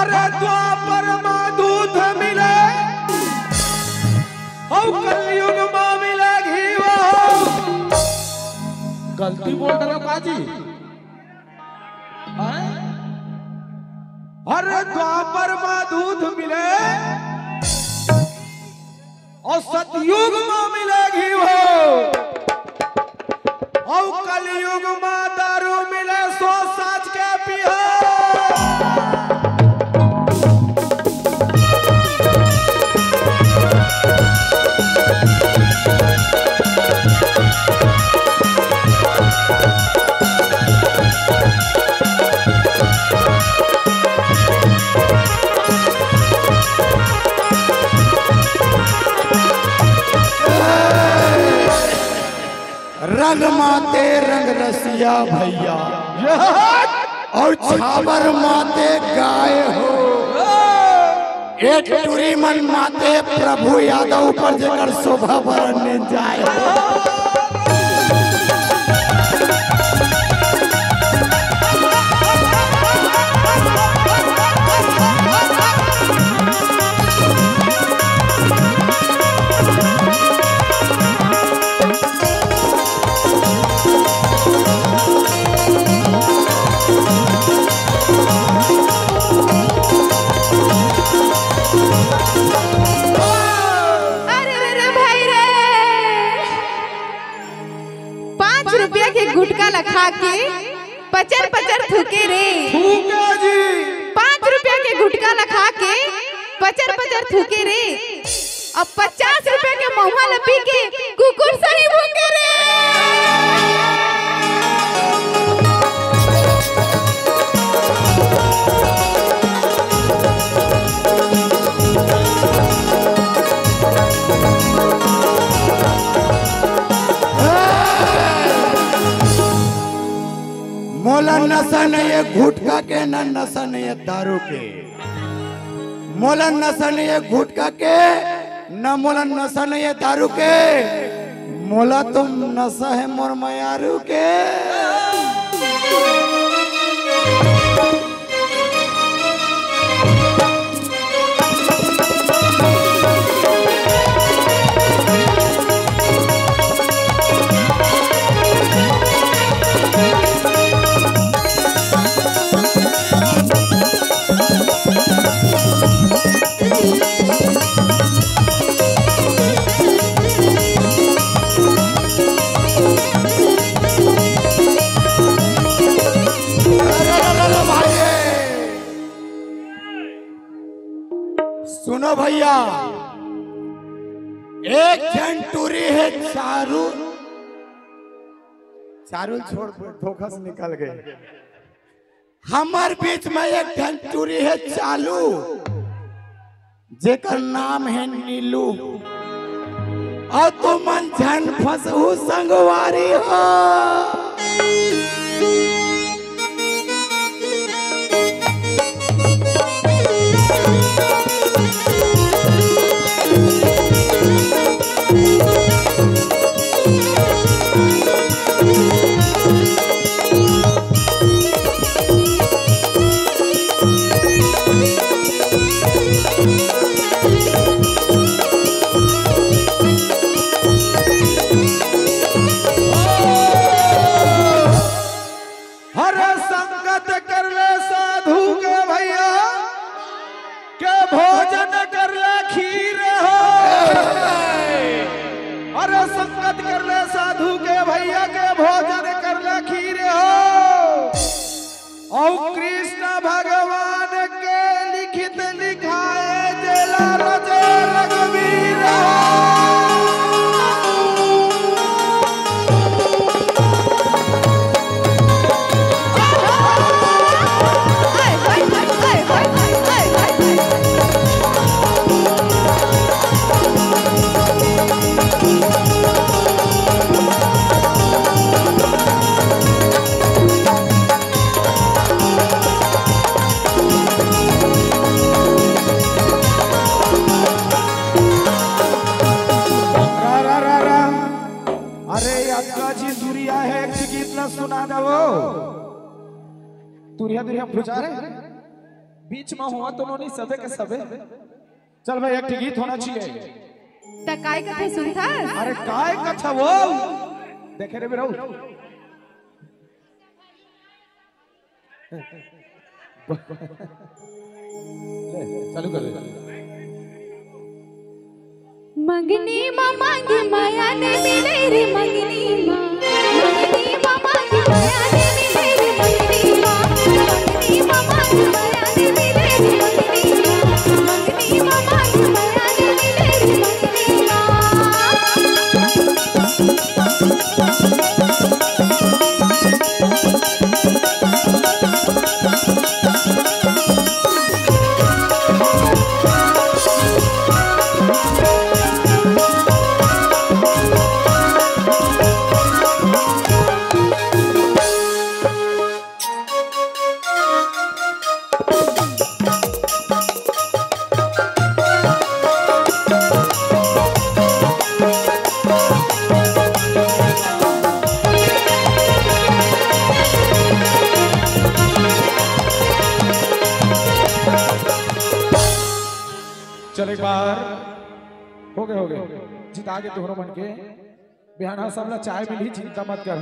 हरे द्वापर माँ दूध मिले और कलयुग माँ मिले घी। गलती बोल रहे हो काजी। हरे द्वापर माँ दूध मिले और सतयुग माँ मिले घी और कलयुग माँ दारू मिले सो साच के पिया। रंग माते रंग रसिया भैया और छावर माते गाय हो। एक टूरी मन माते प्रभु यादव पर जेकर शोभा बरने जाए हो। खा के पचर पचर थूके रे। थूका जी। 5 रुपया के गुटका लखा के पचर पचर थूके रे। अब 50 रुपया के महुआ लपी के कुकुर सही भूके रे। मोला नशा नहीं है गुटखा के, न नशा नहीं है दारू के। मोला नशा नहीं है गुटखा के, न मोला नशा नहीं है दारू के। मोला तो नशा है मोर मयारू के। सुनो भैया, एक झंटूरी है चारू। चारू छोड़ धोखा से निकल गए। हमार बीच में एक झंटूरी है चालू, जेकर नाम है नीलू। और तुमन झन फसहू संगवारी हो। साधु के भैया के भोजन कर ले खीर हो। और कृष्ण भगवान के लिखित लिखाए जेला रजे रघुवीर सुना दो। तुरिया तुरिया पूछा रे बीच में हुआ तो नहीं सबे के सबे। चल भाई एक ठे गीत होना चाहिए। त काय कथे सुनता? अरे काय कथा वो देखे रे बेरो ले चालू कर दे। मंगनी माँ मांगी माया ने मिले रे मंगनी माँ, मंगनी माँ मांगी माया ने मिले रे मंगनी माँ, मंगनी माँ मांगी माया ने मिले रे मंगनी माँ, मंगनी माँ मांगी माया ने मिले रे मंगनी माँ। चल एक बार हो गए जिता के तोहरो मन के बिहाना सब ला चाय मिली चिंता मत कर।